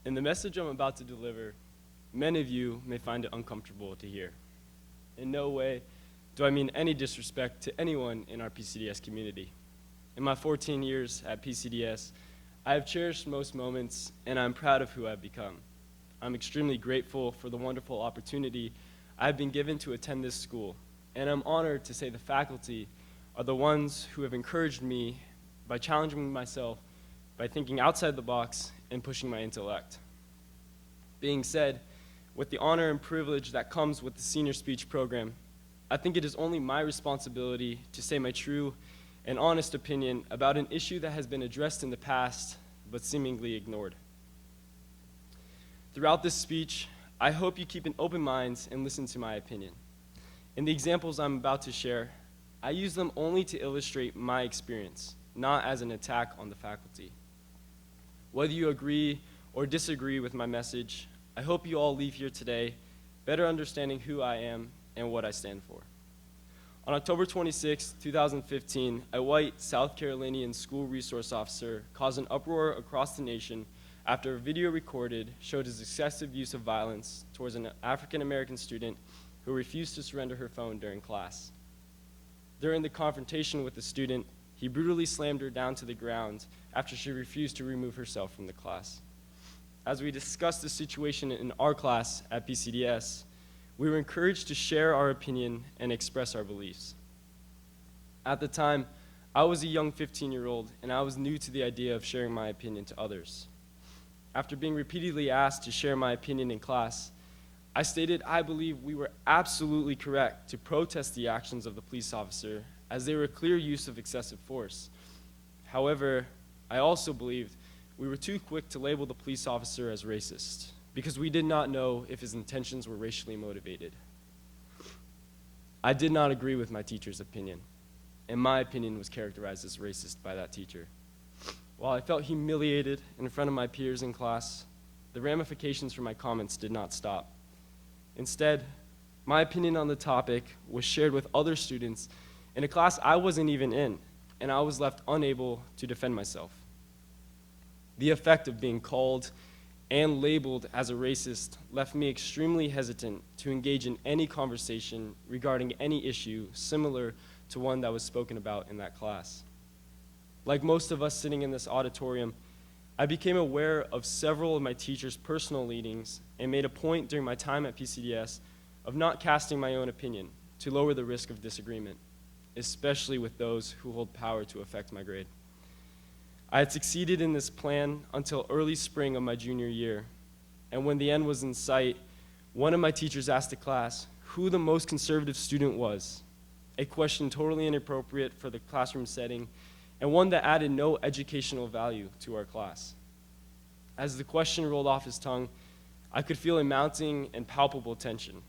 In the message I'm about to deliver, many of you may find it uncomfortable to hear. In no way do I mean any disrespect to anyone in our PCDS community. In my 14 years at PCDS, I have cherished most moments, and I'm proud of who I've become. I'm extremely grateful for the wonderful opportunity I've been given to attend this school, and I'm honored to say the faculty are the ones who have encouraged me by challenging myself, by thinking outside the box and pushing my intellect. Being said, with the honor and privilege that comes with the senior speech program, I think it is only my responsibility to say my true and honest opinion about an issue that has been addressed in the past but seemingly ignored. Throughout this speech, I hope you keep an open mind and listen to my opinion. In the examples I'm about to share, I use them only to illustrate my experience, not as an attack on the faculty. Whether you agree or disagree with my message, I hope you all leave here today better understanding who I am and what I stand for. On October 26, 2015, a white South Carolinian school resource officer caused an uproar across the nation after a video recorded showed his excessive use of violence towards an African-American student who refused to surrender her phone during class. During the confrontation with the student, he brutally slammed her down to the ground after she refused to remove herself from the class. As we discussed the situation in our class at PCDS, we were encouraged to share our opinion and express our beliefs. At the time, I was a young 15-year-old, and I was new to the idea of sharing my opinion to others. After being repeatedly asked to share my opinion in class, I stated I believe we were absolutely correct to protest the actions of the police officer as they were a clear use of excessive force. However, I also believed we were too quick to label the police officer as racist because we did not know if his intentions were racially motivated. I did not agree with my teacher's opinion, and my opinion was characterized as racist by that teacher. While I felt humiliated in front of my peers in class, the ramifications for my comments did not stop. Instead, my opinion on the topic was shared with other students in a class I wasn't even in, and I was left unable to defend myself. The effect of being called and labeled as a racist left me extremely hesitant to engage in any conversation regarding any issue similar to one that was spoken about in that class. Like most of us sitting in this auditorium, I became aware of several of my teachers' personal leanings and made a point during my time at PCDS of not casting my own opinion to lower the risk of disagreement, especially with those who hold power to affect my grade. I had succeeded in this plan until early spring of my junior year, and when the end was in sight, one of my teachers asked the class who the most conservative student was, a question totally inappropriate for the classroom setting, and one that added no educational value to our class. As the question rolled off his tongue, I could feel a mounting and palpable tension.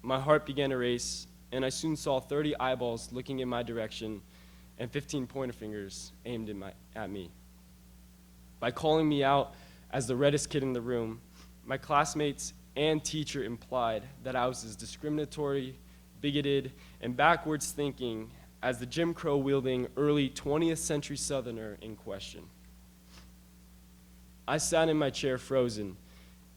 My heart began to race, and I soon saw 30 eyeballs looking in my direction and 15 pointer fingers aimed at me. By calling me out as the reddest kid in the room, my classmates and teacher implied that I was as discriminatory, bigoted, and backwards thinking as the Jim Crow-wielding early 20th century Southerner in question. I sat in my chair frozen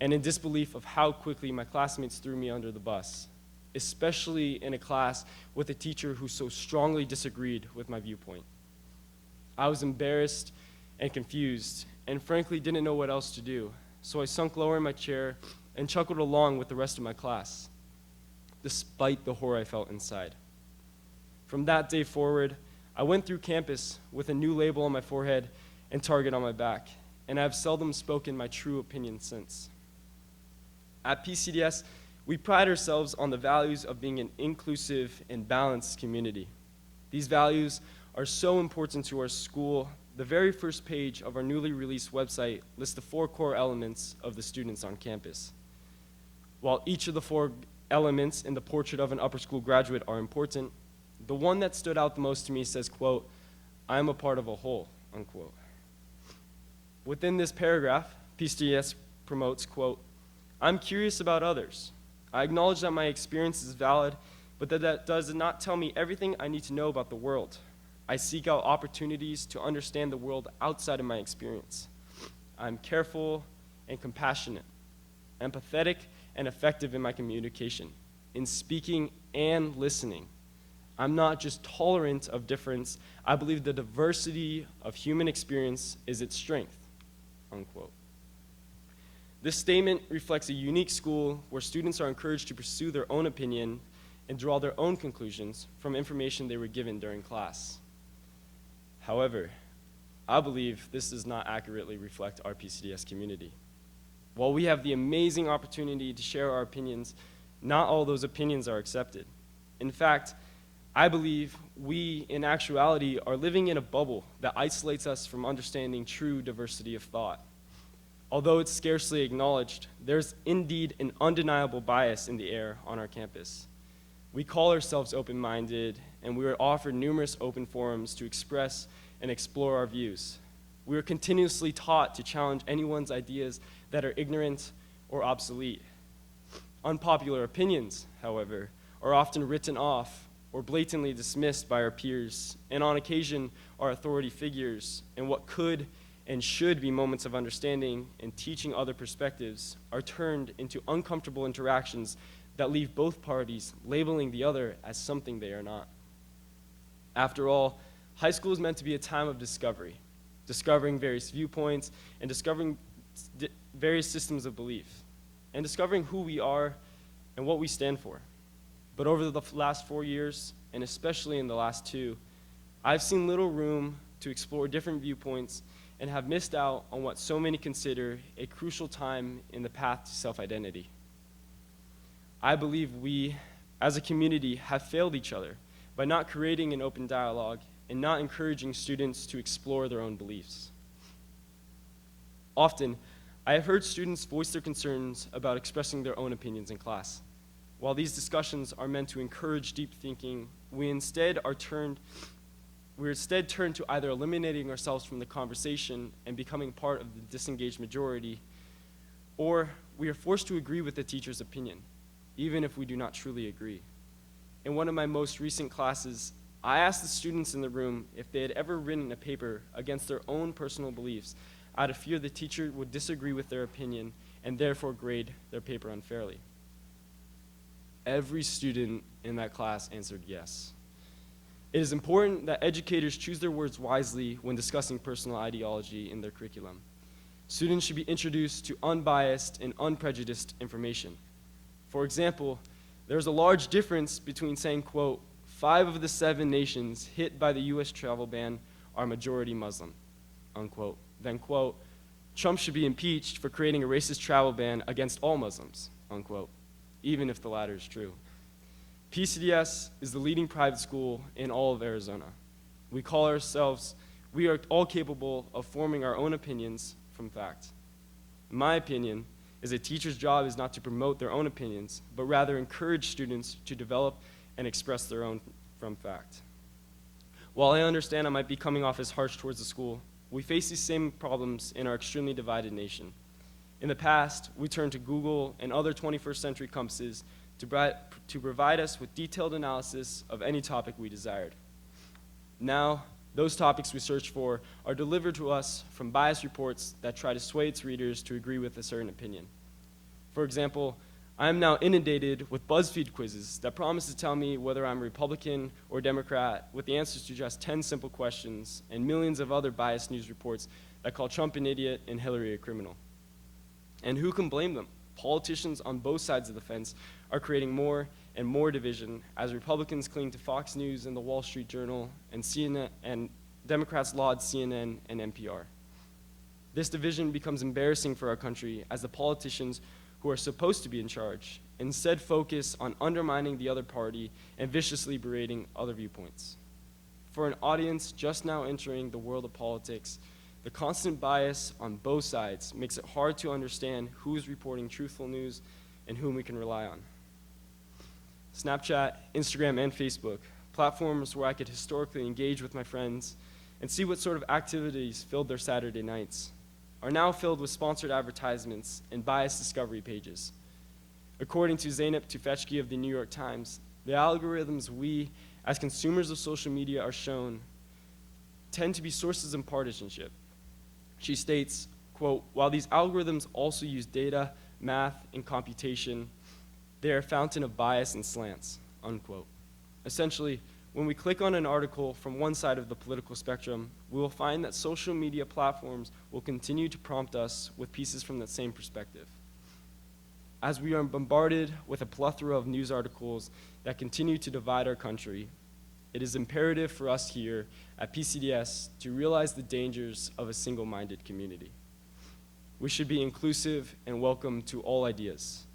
and in disbelief of how quickly my classmates threw me under the bus, especially in a class with a teacher who so strongly disagreed with my viewpoint. I was embarrassed and confused, and frankly didn't know what else to do, so I sunk lower in my chair and chuckled along with the rest of my class, despite the horror I felt inside. From that day forward, I went through campus with a new label on my forehead and target on my back, and I have seldom spoken my true opinion since. At PCDS, we pride ourselves on the values of being an inclusive and balanced community. These values are so important to our school. The very first page of our newly released website lists the 4 core elements of the students on campus. While each of the 4 elements in the portrait of an upper school graduate are important, the one that stood out the most to me says, quote, "I am a part of a whole," unquote. Within this paragraph, PCDS promotes, quote, "I'm curious about others. I acknowledge that my experience is valid, but that does not tell me everything I need to know about the world. I seek out opportunities to understand the world outside of my experience. I'm careful and compassionate, empathetic and effective in my communication, in speaking and listening. I'm not just tolerant of difference. I believe the diversity of human experience is its strength," unquote. This statement reflects a unique school where students are encouraged to pursue their own opinion and draw their own conclusions from information they were given during class. However, I believe this does not accurately reflect our PCDS community. While we have the amazing opportunity to share our opinions, not all those opinions are accepted. In fact, I believe we, in actuality, are living in a bubble that isolates us from understanding true diversity of thought. Although it's scarcely acknowledged, there's indeed an undeniable bias in the air on our campus. We call ourselves open-minded, and we are offered numerous open forums to express and explore our views. We are continuously taught to challenge anyone's ideas that are ignorant or obsolete. Unpopular opinions, however, are often written off or blatantly dismissed by our peers, and on occasion, our authority figures, and what could and should be moments of understanding and teaching other perspectives are turned into uncomfortable interactions that leave both parties labeling the other as something they are not. After all, high school is meant to be a time of discovery, discovering various viewpoints and discovering various systems of belief, and discovering who we are and what we stand for. But over the last 4 years, and especially in the last 2, I've seen little room to explore different viewpoints and have missed out on what so many consider a crucial time in the path to self-identity. I believe we, as a community, have failed each other by not creating an open dialogue and not encouraging students to explore their own beliefs. Often, I have heard students voice their concerns about expressing their own opinions in class. While these discussions are meant to encourage deep thinking, we're instead turned to either eliminating ourselves from the conversation and becoming part of the disengaged majority, or we are forced to agree with the teacher's opinion, even if we do not truly agree. In one of my most recent classes, I asked the students in the room if they had ever written a paper against their own personal beliefs out of fear the teacher would disagree with their opinion and therefore grade their paper unfairly. Every student in that class answered yes. It is important that educators choose their words wisely when discussing personal ideology in their curriculum. Students should be introduced to unbiased and unprejudiced information. For example, there's a large difference between saying, quote, 5 of the 7 nations hit by the U.S. travel ban are majority Muslim, unquote, then, quote, Trump should be impeached for creating a racist travel ban against all Muslims, unquote, even if the latter is true. PCDS is the leading private school in all of Arizona. We are all capable of forming our own opinions from fact. In my opinion, is a teacher's job is not to promote their own opinions, but rather encourage students to develop and express their own from fact. While I understand I might be coming off as harsh towards the school, we face these same problems in our extremely divided nation. In the past, we turned to Google and other 21st century compasses to provide us with detailed analysis of any topic we desired. Now, those topics we search for are delivered to us from biased reports that try to sway its readers to agree with a certain opinion. For example, I am now inundated with BuzzFeed quizzes that promise to tell me whether I'm Republican or Democrat with the answers to just 10 simple questions, and millions of other biased news reports that call Trump an idiot and Hillary a criminal. And who can blame them? Politicians on both sides of the fence are creating more and more division as Republicans cling to Fox News and the Wall Street Journal, and CNN, and Democrats laud CNN and NPR. This division becomes embarrassing for our country as the politicians who are supposed to be in charge instead focus on undermining the other party and viciously berating other viewpoints. For an audience just now entering the world of politics, the constant bias on both sides makes it hard to understand who is reporting truthful news and whom we can rely on. Snapchat, Instagram, and Facebook, platforms where I could historically engage with my friends and see what sort of activities filled their Saturday nights, are now filled with sponsored advertisements and biased discovery pages. According to Zeynep Tufekci of the New York Times, the algorithms we, as consumers of social media, are shown tend to be sources of partisanship. She states, quote, "While these algorithms also use data, math, and computation, they are a fountain of bias and slants," unquote. Essentially, when we click on an article from one side of the political spectrum, we will find that social media platforms will continue to prompt us with pieces from that same perspective. As we are bombarded with a plethora of news articles that continue to divide our country, it is imperative for us here at PCDS to realize the dangers of a single-minded community. We should be inclusive and welcome to all ideas,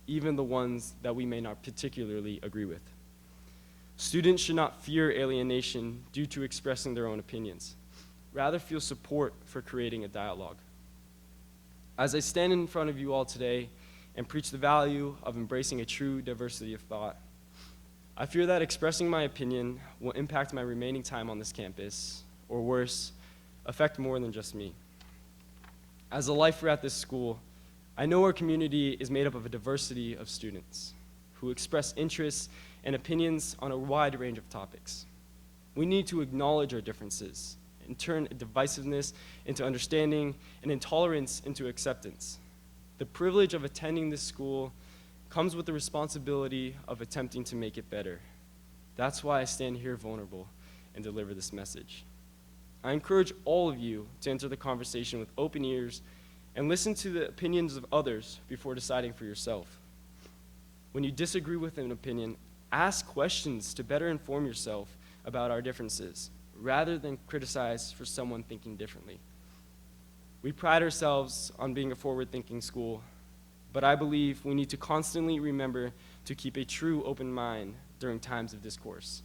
even the ones that we may not particularly agree with. Students should not fear alienation due to expressing their own opinions. Rather, feel support for creating a dialogue. As I stand in front of you all today and preach the value of embracing a true diversity of thought, I fear that expressing my opinion will impact my remaining time on this campus, or worse, affect more than just me. As a lifer at this school, I know our community is made up of a diversity of students who express interests and opinions on a wide range of topics. We need to acknowledge our differences and turn divisiveness into understanding and intolerance into acceptance. The privilege of attending this school comes with the responsibility of attempting to make it better. That's why I stand here vulnerable and deliver this message. I encourage all of you to enter the conversation with open ears and listen to the opinions of others before deciding for yourself. When you disagree with an opinion, ask questions to better inform yourself about our differences, rather than criticize for someone thinking differently. We pride ourselves on being a forward-thinking school, but I believe we need to constantly remember to keep a true open mind during times of discourse.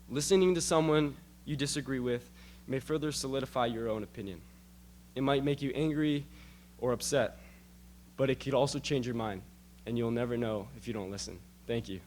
Listening to someone you disagree with may further solidify your own opinion. It might make you angry or upset, but it could also change your mind, and you'll never know if you don't listen. Thank you.